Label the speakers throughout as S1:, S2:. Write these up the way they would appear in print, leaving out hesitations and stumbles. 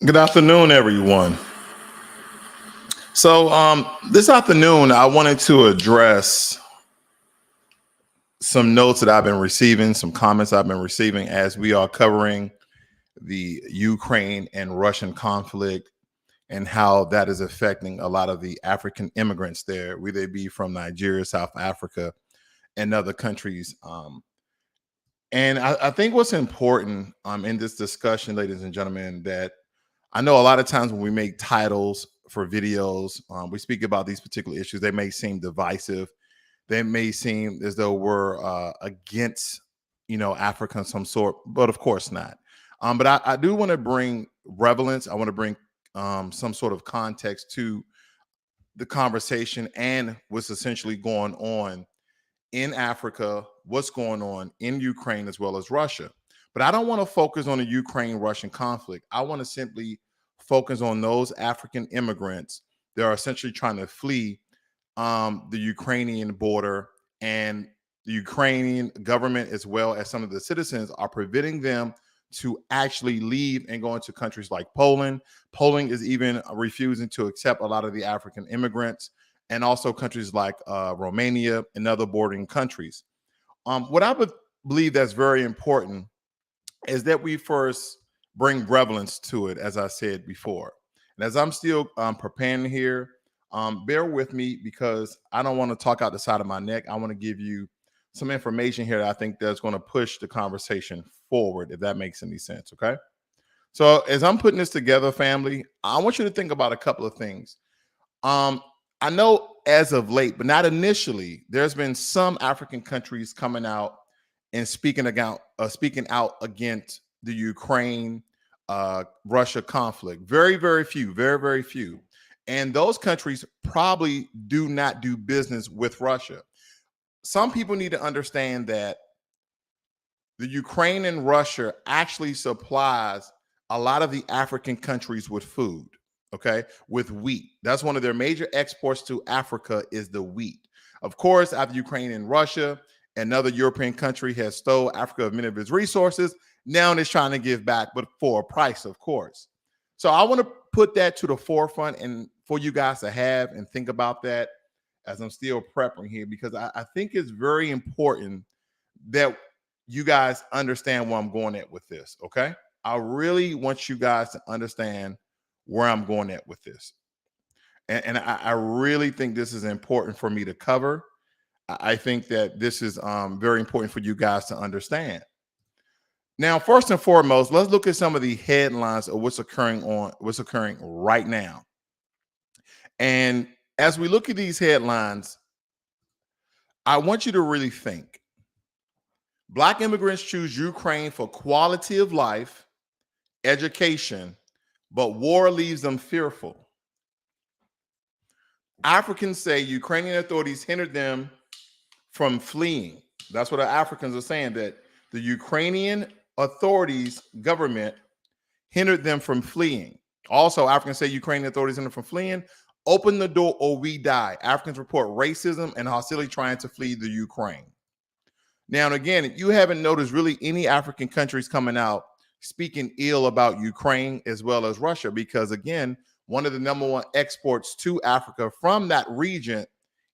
S1: Good afternoon, everyone. This afternoon, I wanted to address some notes that I've been receiving, some comments I've been receiving as we are covering the Ukraine and Russian conflict and how that is affecting a lot of the African immigrants there, whether they be from Nigeria, South Africa, and other countries. And I think what's important in this discussion, ladies and gentlemen, that I know a lot of times when we make titles for videos, we speak about these particular issues. They may seem divisive. They may seem as though we're against, Africa of some sort, but of course not. But I do want to bring relevance. I want to bring some sort of context to the conversation and what's essentially going on in Africa, what's going on in Ukraine as well as Russia. But I don't want to focus on the Ukraine Russian conflict. I want to simply focus on those African immigrants that are essentially trying to flee the Ukrainian border, and the Ukrainian government, as well as some of the citizens, are preventing them to actually leave and go into countries like Poland. Poland is even refusing to accept a lot of the African immigrants, and also countries like Romania and other bordering countries. What I would believe that's very important is that we first bring relevance to it, as I said before. And as I'm still preparing here, bear with me because I don't want to talk out the side of my neck. I want to give you some information here that I think that's going to push the conversation forward, if that makes any sense. Okay. So as I'm putting this together, family, I want you to think about a couple of things. Um, I know as of late, but not initially, there's been some African countries coming out and speaking out against the Ukraine Russia conflict. Very, very few, very, very few. And those countries probably do not do business with Russia. Some people need to understand that the Ukraine and Russia actually supplies a lot of the African countries with food, okay, with wheat. That's one of their major exports to Africa is the wheat. Of course, after Ukraine and Russia, another European country has stole Africa of many of its resources. Now it's trying to give back, but for a price, of course. So I want to put that to the forefront and for you guys to have and think about that as I'm still prepping here, because I think it's very important that you guys understand where I'm going at with this. Okay. I really want you guys to understand where I'm going at with this. And I really think this is important for me to cover. I think that this is very important for you guys to understand. Now, first and foremost, let's look at some of the headlines of what's occurring right now. And as we look at these headlines, I want you to really think. Black immigrants choose Ukraine for quality of life, education, but war leaves them fearful. Africans say Ukrainian authorities hindered them from fleeing. That's what the Africans are saying, that the Ukrainian authorities, government, hindered them from fleeing. Also, Africans say Ukrainian authorities hindered them from fleeing. Open the door or we die. Africans report racism and hostility trying to flee the Ukraine. Now, and again, you haven't noticed really any African countries coming out speaking ill about Ukraine as well as Russia, because again, one of the number one exports to Africa from that region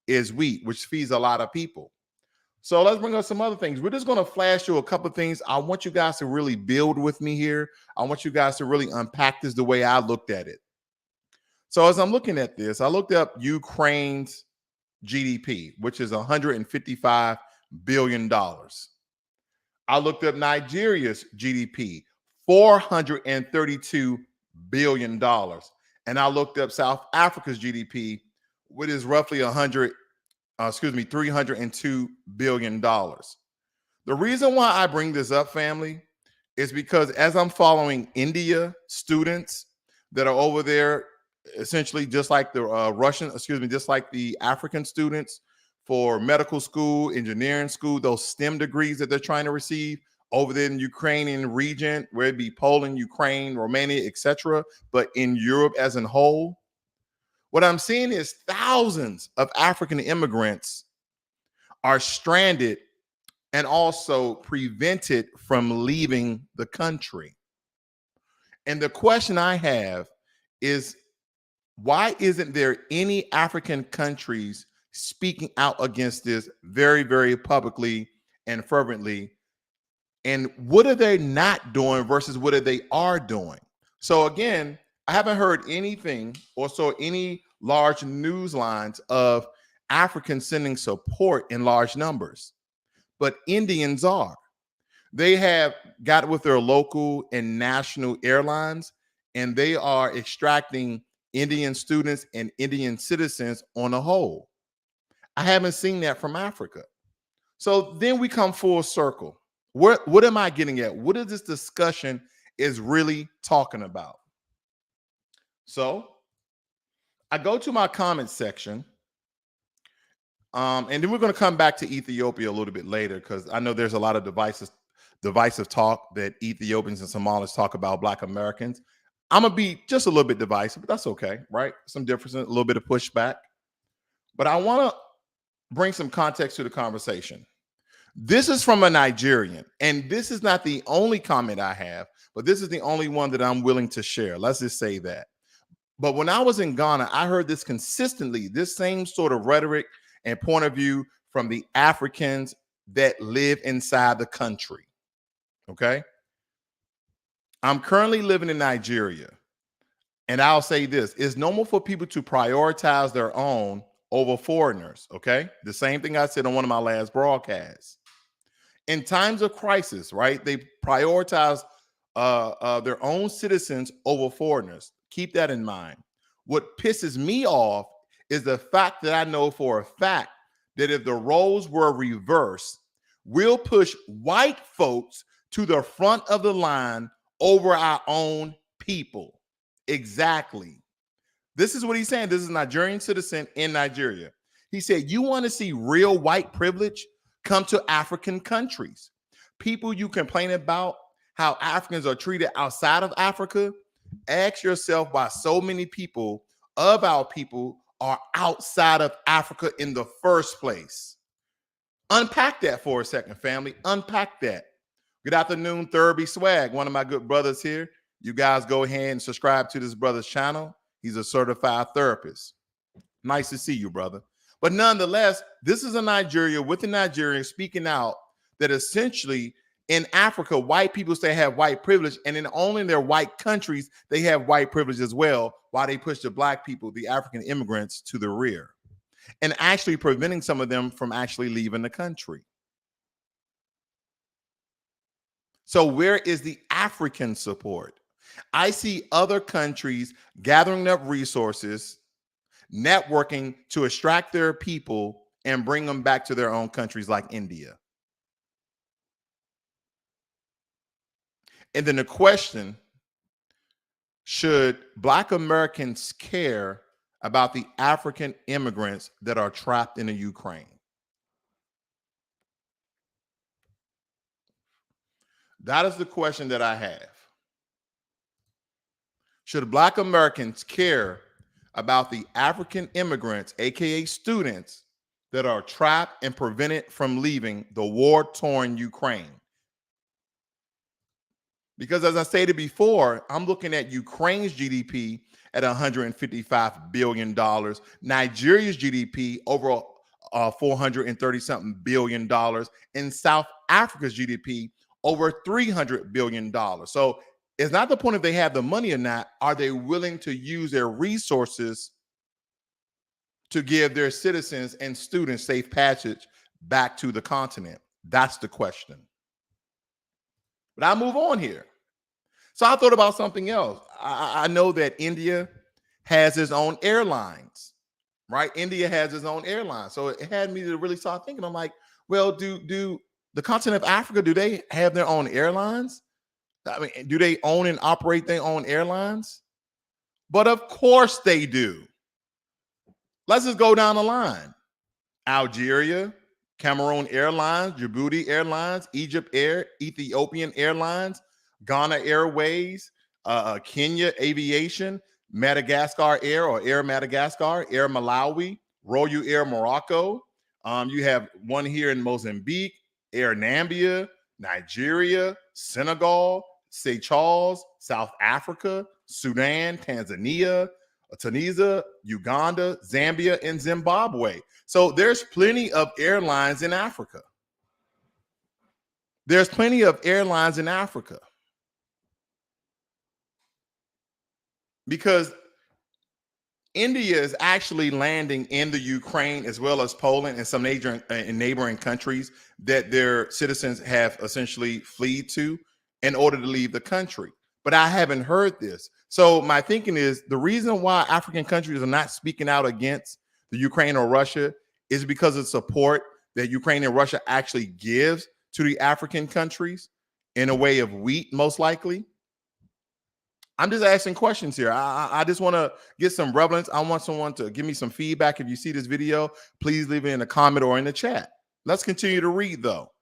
S1: is wheat, which feeds a lot of people. So let's bring up some other things. We're just going to flash through a couple of things. I want you guys to really build with me here. I want you guys to really unpack this the way I looked at it. So as I'm looking at this, I looked up Ukraine's GDP, which is $155 billion. I looked up Nigeria's GDP, $432 billion. And I looked up South Africa's GDP, which is roughly $302 billion. The reason why I bring this up, family, is because as I'm following India students that are over there, essentially just like the just like the African students for medical school, engineering school, those STEM degrees that they're trying to receive over there in the Ukrainian region, where it be Poland, Ukraine, Romania, etc., but in Europe as a whole, what I'm seeing is thousands of African immigrants are stranded and also prevented from leaving the country. And the question I have is, why isn't there any African countries speaking out against this very, very publicly and fervently? And what are they not doing versus what are they are doing? So again, I haven't heard anything or saw any large news lines of Africans sending support in large numbers, but Indians are. They have got with their local and national airlines, and they are extracting Indian students and Indian citizens on a whole. I haven't seen that from Africa. So then we come full circle. What am I getting at? What is this discussion is really talking about? So I go to my comment section, and then we're going to come back to Ethiopia a little bit later because I know there's a lot of divisive talk that Ethiopians and Somalis talk about Black Americans. I'm gonna be just a little bit divisive, but that's okay, right? Some difference, a little bit of pushback. But I want to bring some context to the conversation. This is from a Nigerian, and this is not the only comment I have, but this is the only one that I'm willing to share. Let's just say that. But when I was in Ghana, I heard this consistently, this same sort of rhetoric and point of view from the Africans that live inside the country. Okay. I'm currently living in Nigeria, and I'll say this: it's normal for people to prioritize their own over foreigners. Okay. The same thing I said on one of my last broadcasts. In times of crisis, right? They prioritize their own citizens over foreigners. Keep that in mind. What pisses me off is the fact that I know for a fact that if the roles were reversed, we'll push white folks to the front of the line over our own people. Exactly. This is what he's saying. This is a Nigerian citizen in Nigeria. He said, you want to see real white privilege? Come to African countries. People you complain about how Africans are treated outside of Africa. Ask yourself why so many people of our people are outside of Africa in the first place. Unpack that for a second, family. Unpack that. Good afternoon, Thurby Swag, one of my good brothers here. You guys go ahead and subscribe to this brother's channel. He's a certified therapist. Nice to see you, brother. But nonetheless, this is a Nigeria with a Nigerian speaking out that essentially in Africa, white people say have white privilege, and in only in their white countries, they have white privilege as well, while they push the Black people, the African immigrants, to the rear, and actually preventing some of them from actually leaving the country. So where is the African support? I see other countries gathering up resources, networking to extract their people and bring them back to their own countries like India. And then the question, should Black Americans care about the African immigrants that are trapped in the Ukraine? That is the question that I have. Should Black Americans care about the African immigrants, aka students, that are trapped and prevented from leaving the war-torn Ukraine? Because as I stated before, I'm looking at Ukraine's GDP at $155 billion, Nigeria's GDP over 430-something billion dollars, and South Africa's GDP over $300 billion. So it's not the point if they have the money or not. Are they willing to use their resources to give their citizens and students safe passage back to the continent? That's the question. But I'll move on here. So I thought about something else. I know that India has its own airlines, right? India has its own airlines. So it had me to really start thinking. I'm like, well, do the continent of Africa, do they have their own airlines? I mean, do they own and operate their own airlines? But of course they do. Let's just go down the line. Algeria, Cameroon Airlines, Djibouti Airlines, Egypt Air, Ethiopian Airlines, Ghana Airways, Kenya Aviation, Madagascar Air or Air Madagascar, Air Malawi, Royal Air Morocco. You have one here in Mozambique, Air Nambia, Nigeria, Senegal, Seychelles, South Africa, Sudan, Tanzania, Tunisia, Uganda, Zambia, and Zimbabwe. So there's plenty of airlines in Africa. There's plenty of airlines in Africa because India is actually landing in the Ukraine as well as Poland and some neighboring countries that their citizens have essentially fled to in order to leave the country. But I haven't heard this. So my thinking is the reason why African countries are not speaking out against the Ukraine or Russia is because of support that Ukraine and Russia actually gives to the African countries in a way of wheat, most likely. I'm just asking questions here. I just want to get some relevance. I want someone to give me some feedback. If you see this video, please leave it in a comment or in the chat. Let's continue to read, though.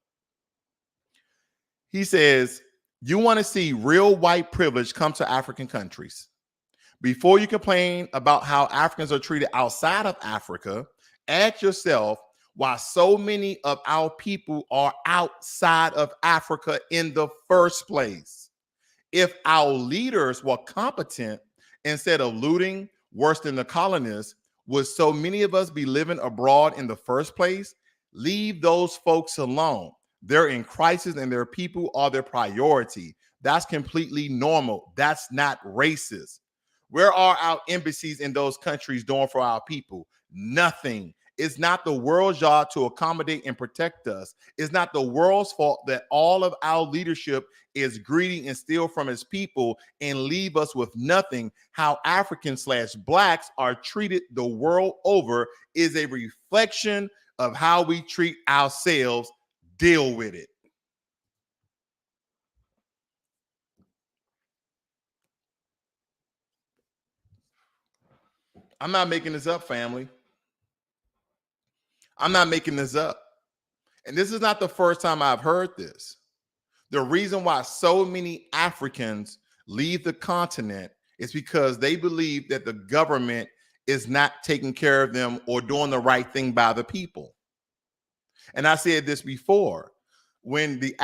S1: He says, you want to see real white privilege come to African countries. Before you complain about how Africans are treated outside of Africa, ask yourself why so many of our people are outside of Africa in the first place. If our leaders were competent instead of looting worse than the colonists, would so many of us be living abroad in the first place? Leave those folks alone. They're in crisis and their people are their priority. That's completely normal. That's not racist. Where are our embassies in those countries doing for our people? Nothing. It's not the world's job to accommodate and protect us. It's not the world's fault that all of our leadership is greedy and steal from its people and leave us with nothing. How Africans/Blacks are treated the world over is a reflection of how we treat ourselves. Deal with it. I'm not making this up, family. I'm not making this up. And this is not the first time I've heard this. The reason why so many Africans leave the continent is because they believe that the government is not taking care of them or doing the right thing by the people. And I said this before, when the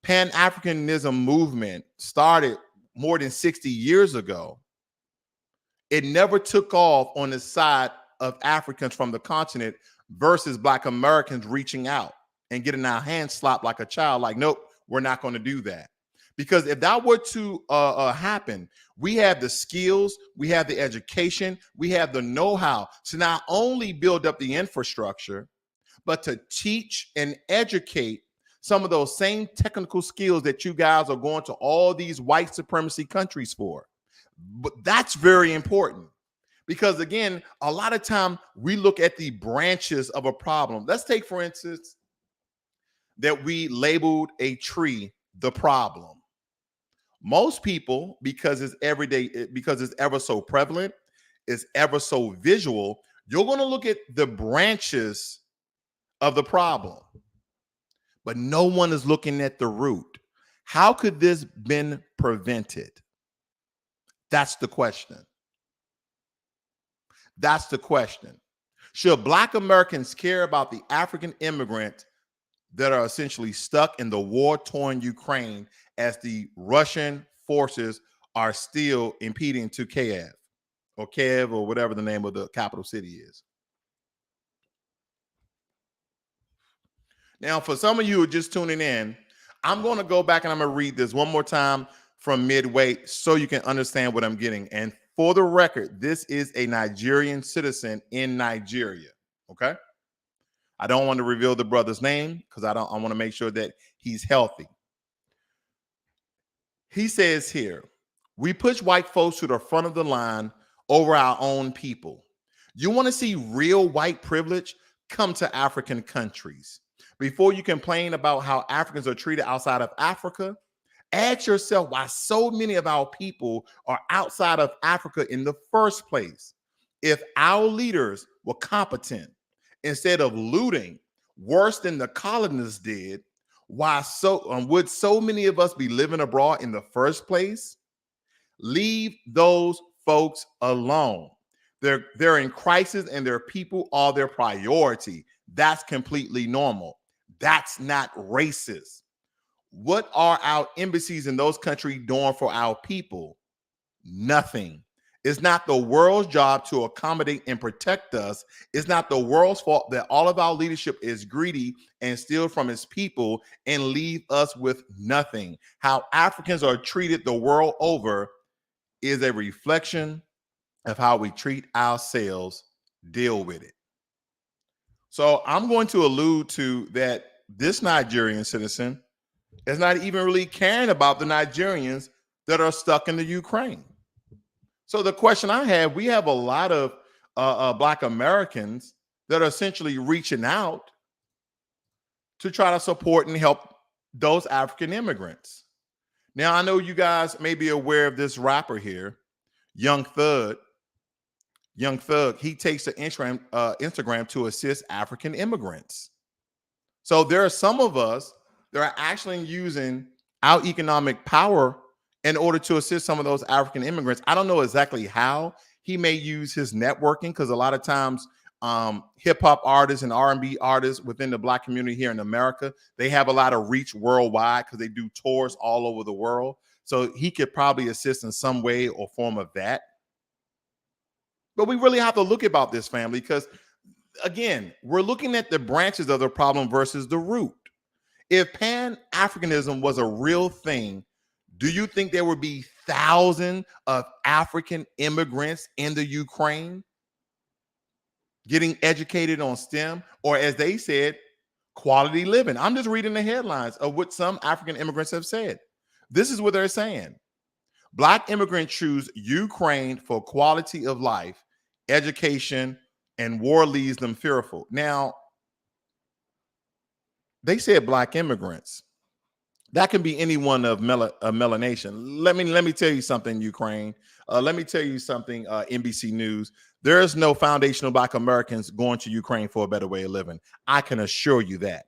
S1: Pan-Africanism movement started more than 60 years ago, it never took off on the side of Africans from the continent versus Black Americans reaching out and getting our hands slapped like a child. Like, nope, we're not going to do that. Because if that were to happen, we have the skills, we have the education, we have the know-how to not only build up the infrastructure, but to teach and educate some of those same technical skills that you guys are going to all these white supremacy countries for. But that's very important. Because again, a lot of time we look at the branches of a problem. Let's take, for instance, that we labeled a tree the problem. Most people, because it's everyday, because it's ever so prevalent, it's ever so visual, you're going to look at the branches of the problem. But no one is looking at the root. How could this been prevented? That's the question. That's the question. Should Black Americans care about the African immigrants that are essentially stuck in the war-torn Ukraine as the Russian forces are still impeding to Kiev or whatever the name of the capital city is? Now, for some of you who are just tuning in, I'm going to go back and I'm going to read this one more time from midway so you can understand what I'm getting. And for the record, this is a Nigerian citizen in Nigeria. Okay. I don't want to reveal the brother's name because I want to make sure that he's healthy. He says here, we push white folks to the front of the line over our own people. You want to see real white privilege? Come to African countries. Before you complain about how Africans are treated outside of Africa, ask yourself why so many of our people are outside of Africa in the first place. If our leaders were competent instead of looting worse than the colonists did, why would so many of us be living abroad in the first place? Leave those folks alone. They're in crisis and their people are their priority. That's completely normal. That's not racist. What are our embassies in those countries doing for our people? Nothing. It's not the world's job to accommodate and protect us. It's not the world's fault that all of our leadership is greedy and steal from its people and leave us with nothing. How Africans are treated the world over is a reflection of how we treat ourselves. Deal with it. So I'm going to allude to that this Nigerian citizen is not even really caring about the Nigerians that are stuck in the Ukraine. So the question I have, we have a lot of Black Americans that are essentially reaching out to try to support and help those African immigrants. Now, I know you guys may be aware of this rapper here, Young Thug. Young Thug, he takes to Instagram to assist African immigrants. So there are some of us that are actually using our economic power in order to assist some of those African immigrants. I don't know exactly how. He may use his networking, because a lot of times hip hop artists and R&B artists within the Black community here in America, they have a lot of reach worldwide because they do tours all over the world. So he could probably assist in some way or form of that. But we really have to look about this, family, because again, we're looking at the branches of the problem versus the root. If Pan-Africanism was a real thing, do you think there would be thousands of African immigrants in the Ukraine getting educated on STEM, or as they said, quality living? I'm just reading the headlines of what some African immigrants have said. This is what they're saying. Black immigrants choose Ukraine for quality of life, education, and war leaves them fearful. Now, they said Black immigrants. That can be anyone of melanation. Let me tell you something, Ukraine. Let me tell you something, NBC News. There is no foundational Black Americans going to Ukraine for a better way of living. I can assure you that.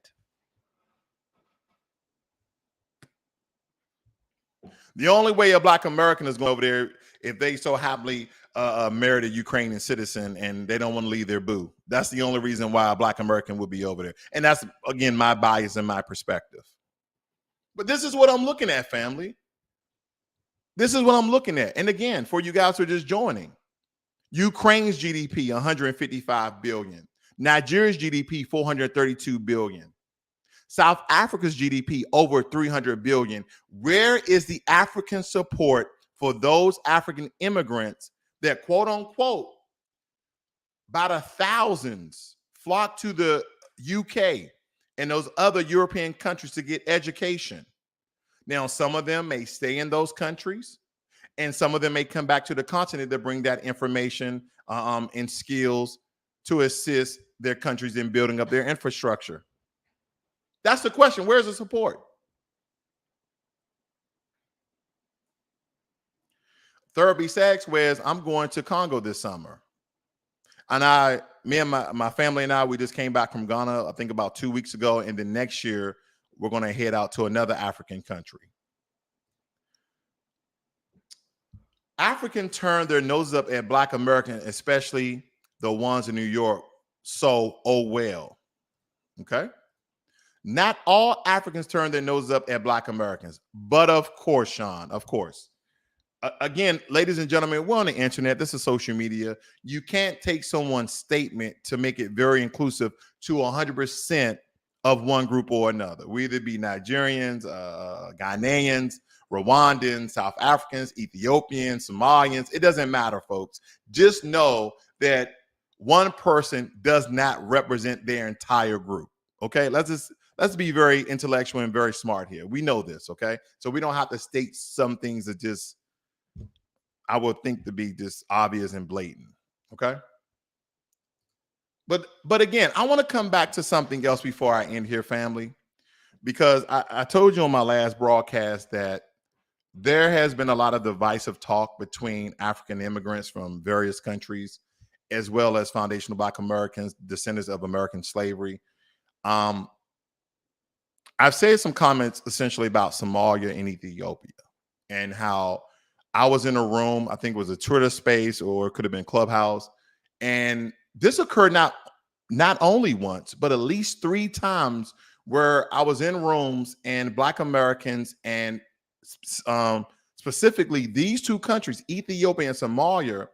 S1: The only way a Black American is going over there if they so happily married a Ukrainian citizen and they don't want to leave their boo. That's the only reason why a Black American would be over there. And that's, again, my bias and my perspective. But this is what I'm looking at, family. This is what I'm looking at. And again, for you guys who are just joining, Ukraine's GDP, 155 billion. Nigeria's GDP, 432 billion. South Africa's GDP, over 300 billion. Where is the African support for those African immigrants that, quote unquote, by the thousands flock to the UK and those other European countries to get education? Now, some of them may stay in those countries, and some of them may come back to the continent to bring that information and skills to assist their countries in building up their infrastructure. That's the question. Where's the support? Thurby Sachs wears, I'm going to Congo this summer. And me and my family and I, we just came back from Ghana, I think about 2 weeks ago. And then next year, we're going to head out to another African country. Africans turn their noses up at Black Americans, especially the ones in New York. So, oh well. Okay. Not all Africans turn their noses up at Black Americans, but of course, Sean, of course. Again, ladies and gentlemen, we're on the internet. This is social media. You can't take someone's statement to make it very inclusive to 100% of one group or another. We either be Nigerians, Ghanaians, Rwandans, South Africans, Ethiopians, Somalians. It doesn't matter, folks. Just know that one person does not represent their entire group. Okay, let's be very intellectual and very smart here. We know this, okay? So we don't have to state some things that just, I would think, to be just obvious and blatant, okay? But again, I want to come back to something else before I end here, family, because I told you on my last broadcast that there has been a lot of divisive talk between African immigrants from various countries, as well as foundational Black Americans, descendants of American slavery. I've said some comments essentially about Somalia and Ethiopia, and how I was in a room, I think it was a Twitter space, or it could have been Clubhouse, and this occurred not only once, but at least 3 times where I was in rooms and Black Americans and specifically these two countries, Ethiopia and Somalia,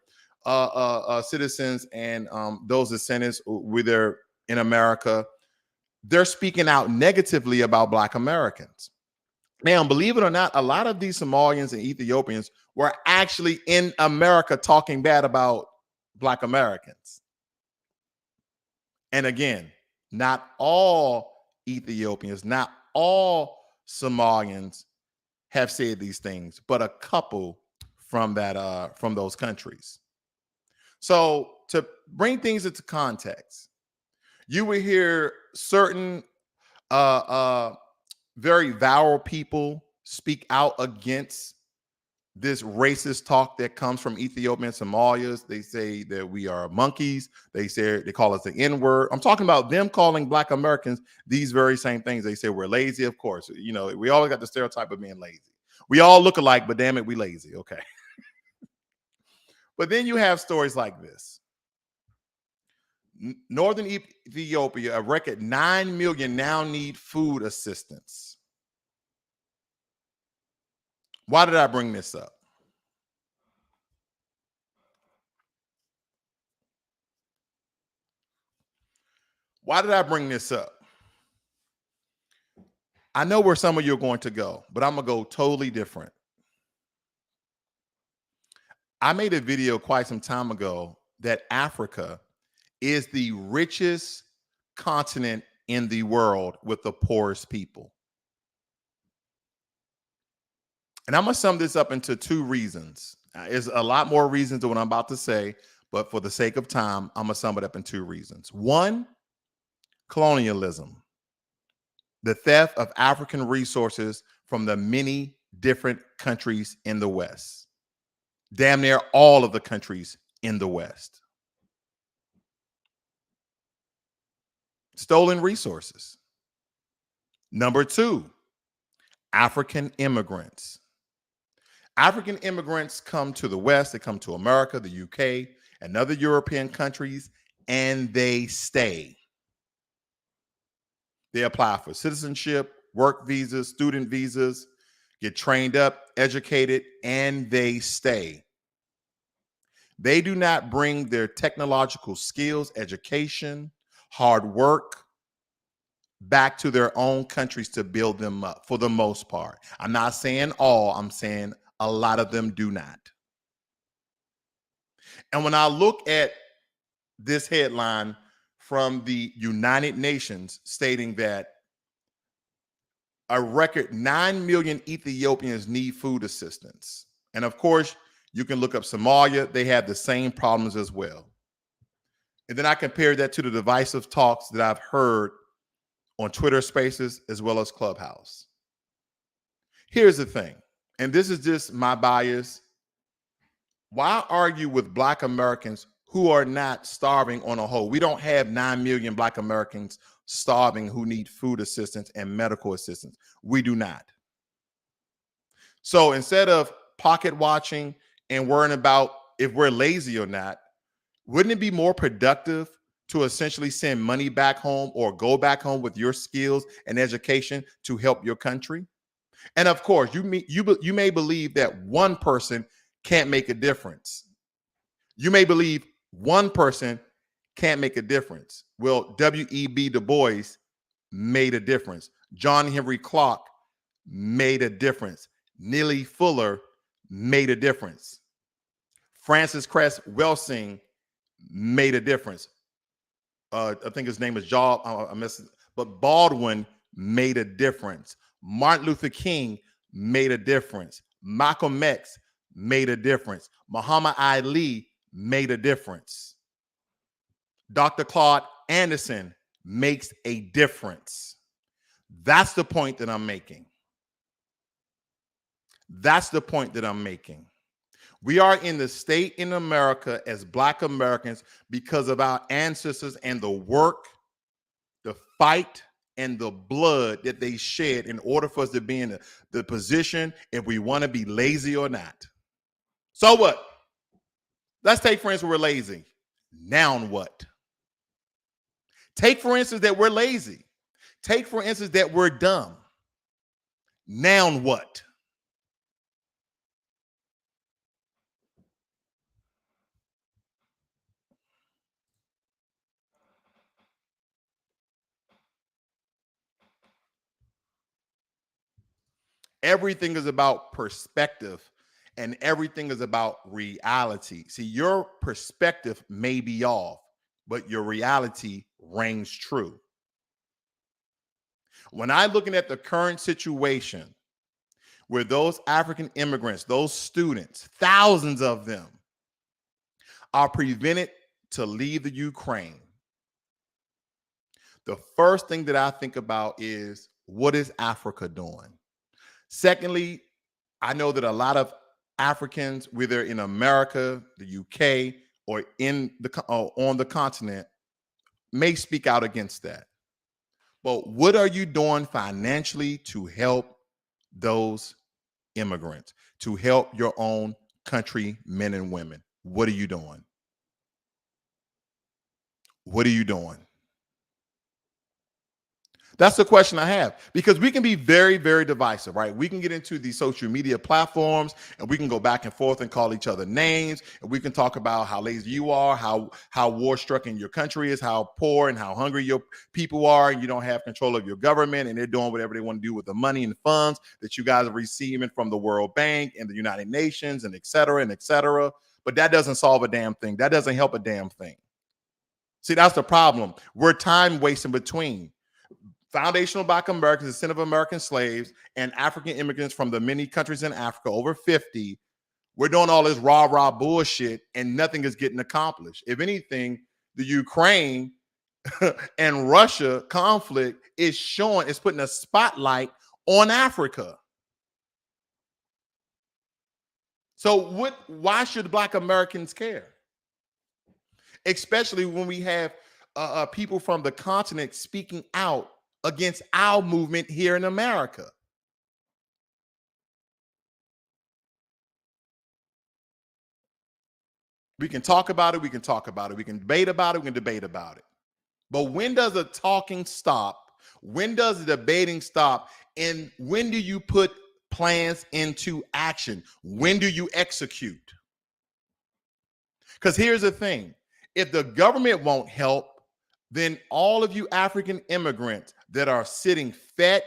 S1: citizens and those descendants, whether in America, they're speaking out negatively about Black Americans. Now, believe it or not, a lot of these Somalians and Ethiopians were actually in America talking bad about Black Americans. And again, not all Ethiopians, not all Somalians have said these things, but a couple from those countries. So to bring things into context, you will hear certain very viral people speak out against this racist talk that comes from Ethiopia and Somalia. They say that we are monkeys. They call us the N-word. I'm talking about them calling Black Americans these very same things. They say we're lazy, of course. You know, we always got the stereotype of being lazy. We all look alike, but damn it, we lazy. Okay. But then you have stories like this. Northern Ethiopia, a record 9 million now need food assistance. Why did I bring this up? Why did I bring this up? I know where some of you are going to go, but I'm going to go totally different. I made a video quite some time ago that Africa is the richest continent in the world with the poorest people. And I'm going to sum this up into two reasons. There's a lot more reasons than what I'm about to say, but for the sake of time, I'm going to sum it up in two reasons. One, colonialism, the theft of African resources from the many different countries in the West, damn near all of the countries in the West. Stolen resources. Number two, African immigrants. African immigrants come to the West, they come to America, the UK, and other European countries, and they stay. They apply for citizenship, work visas, student visas, get trained up, educated, and they stay. They do not bring their technological skills, education, hard work back to their own countries to build them up for the most part. I'm not saying all, I'm saying a lot of them do not. And when I look at this headline from the United Nations stating that a record 9 million Ethiopians need food assistance. And of course, you can look up Somalia. They have the same problems as well. And then I compare that to the divisive talks that I've heard on Twitter Spaces as well as Clubhouse. Here's the thing, and this is just my bias. Why argue with Black Americans who are not starving on a whole? We don't have 9 million Black Americans starving who need food assistance and medical assistance. We do not. So instead of pocket watching and worrying about if we're lazy or not, wouldn't it be more productive to essentially send money back home or go back home with your skills and education to help your country? And of course, you may believe that one person can't make a difference. You may believe one person can't make a difference. Well, W.E.B. Du Bois made a difference. John Henry Clark made a difference. Neely Fuller made a difference. Francis Cress Welsing made a difference. I think his name is but Baldwin made a difference. Martin Luther King made a difference. Malcolm X made a difference. Muhammad Ali made a difference. Dr. Claude Anderson makes a difference. That's the point that I'm making. That's the point that I'm making. We are in the state in America as Black Americans because of our ancestors and the work, the fight, and the blood that they shed in order for us to be in the position if we want to be lazy or not. So what? Let's take, for instance, we're lazy. Now what? Take, for instance, that we're lazy. Take, for instance, that we're dumb. Now what? Everything is about perspective and everything is about reality. See, your perspective may be off, but your reality reigns true. When I'm looking at the current situation where those African immigrants, those students, thousands of them, are prevented to leave the Ukraine, the first thing that I think about is, what is Africa doing? Secondly, I know that a lot of Africans, whether in America, the UK, or in the on the continent, may speak out against that. But what are you doing financially to help those immigrants, to help your own country men and women? What are you doing? What are you doing? That's the question I have, because we can be very, very divisive, right? We can get into these social media platforms and we can go back and forth and call each other names, and we can talk about how lazy you are, how war struck in your country is, how poor and how hungry your people are, and you don't have control of your government, and they're doing whatever they want to do with the money and funds that you guys are receiving from the World Bank and the United Nations, and et cetera, and et cetera. But that doesn't solve a damn thing. That doesn't help a damn thing. See, that's the problem. We're time wasting between foundational Black Americans, descent of American slaves, and African immigrants from the many countries in Africa, over 50. We're doing all this rah-rah bullshit and nothing is getting accomplished. If anything, the Ukraine and Russia conflict is showing, it's putting a spotlight on Africa. So why should Black Americans care? Especially when we have people from the continent speaking out against our movement here in America. We can talk about it. We can talk about it. We can debate about it. We can debate about it. But when does the talking stop? When does the debating stop? And when do you put plans into action? When do you execute? Because here's the thing. If the government won't help, then all of you African immigrants that are sitting fat,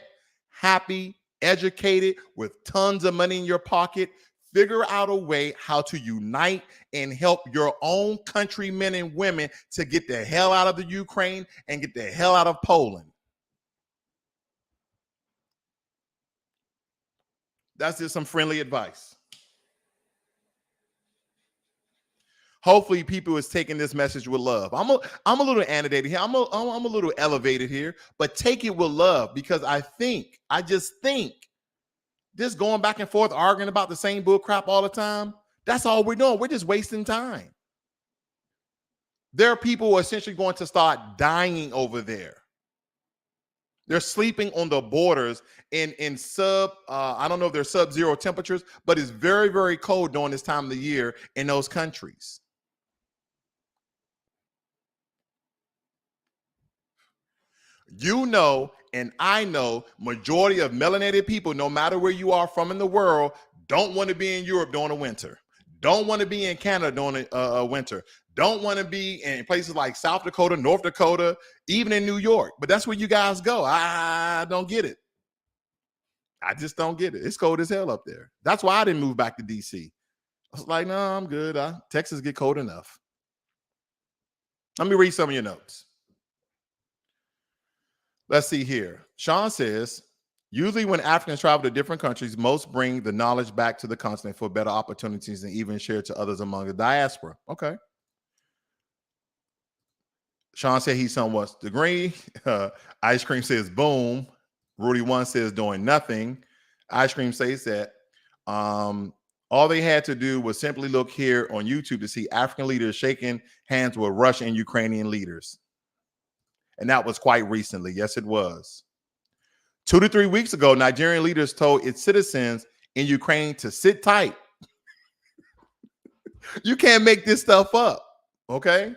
S1: happy, educated, with tons of money in your pocket, figure out a way how to unite and help your own countrymen and women to get the hell out of the Ukraine and get the hell out of Poland. That's just some friendly advice. Hopefully people is taking this message with love. I'm a little annotated here. I'm a little elevated here, but take it with love, because I just think this going back and forth, arguing about the same bull crap all the time, that's all we're doing. We're just wasting time. There are people who are essentially going to start dying over there. They're sleeping on the borders in I don't know if they're sub-zero temperatures, but it's very, very cold during this time of the year in those countries. You know, and I know, majority of melanated people, no matter where you are from in the world, don't want to be in Europe during the winter, don't want to be in Canada during the winter, don't want to be in places like South Dakota, North Dakota, even in New York. But that's where you guys go. I don't get it. I just don't get it. It's cold as hell up there. That's why I didn't move back to DC. I was like, no, I'm good. Texas get cold enough. Let me read some of your notes. Let's see here. Sean says, usually when Africans travel to different countries, most bring the knowledge back to the continent for better opportunities and even share to others among the diaspora. Okay. Sean said he somewhat agree. Ice Cream says boom. Rudy One says doing nothing. Ice Cream says that all they had to do was simply look here on YouTube to see African leaders shaking hands with Russian and Ukrainian leaders. And that was quite recently. Yes, it was. 2 to 3 weeks ago, Nigerian leaders told its citizens in Ukraine to sit tight. You can't make this stuff up, okay?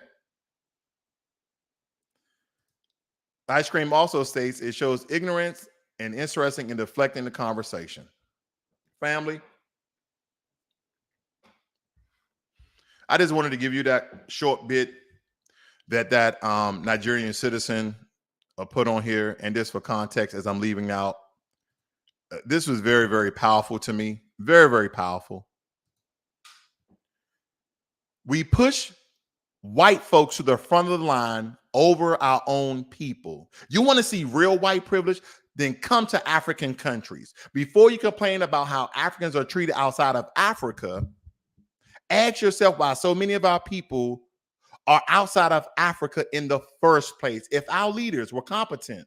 S1: Ice cream also states it shows ignorance and interesting in deflecting the conversation. Family, I just wanted to give you that short bit that Nigerian citizen put on here, and this for context as I'm leaving out. This was very, very powerful to me. Very, very powerful. We push white folks to the front of the line over our own people. You want to see real white privilege? Then come to African countries. Before you complain about how Africans are treated outside of Africa, ask yourself why so many of our people are outside of Africa in the first place. If our leaders were competent,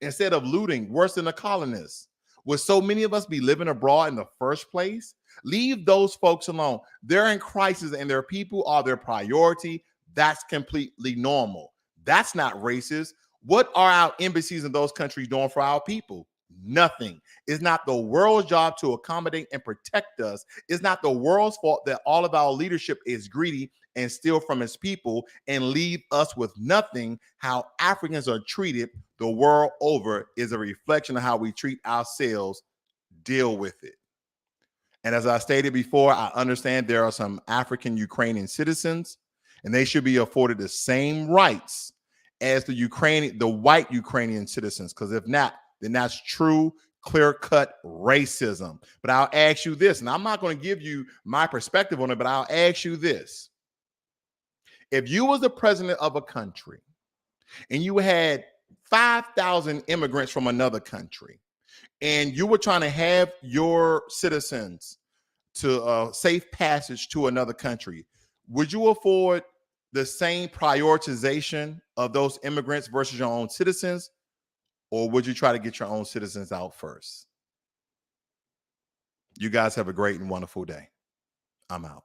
S1: instead of looting worse than the colonists, would so many of us be living abroad in the first place? Leave those folks alone. They're in crisis and their people are their priority. That's completely normal. That's not racist. What are our embassies in those countries doing for our people? Nothing. It's not the world's job to accommodate and protect us. It's not the world's fault that all of our leadership is greedy and steal from its people and leave us with nothing. How Africans are treated the world over is a reflection of how we treat ourselves. Deal with it. And as I stated before, I understand there are some African Ukrainian citizens, and they should be afforded the same rights as the white Ukrainian citizens. Because if not, then that's true, clear-cut racism. But I'll ask you this, and I'm not going to give you my perspective on it, but I'll ask you this. If you was the president of a country and you had 5,000 immigrants from another country, and you were trying to have your citizens to safe passage to another country, would you afford the same prioritization of those immigrants versus your own citizens, or would you try to get your own citizens out first? You guys have a great and wonderful day. I'm out.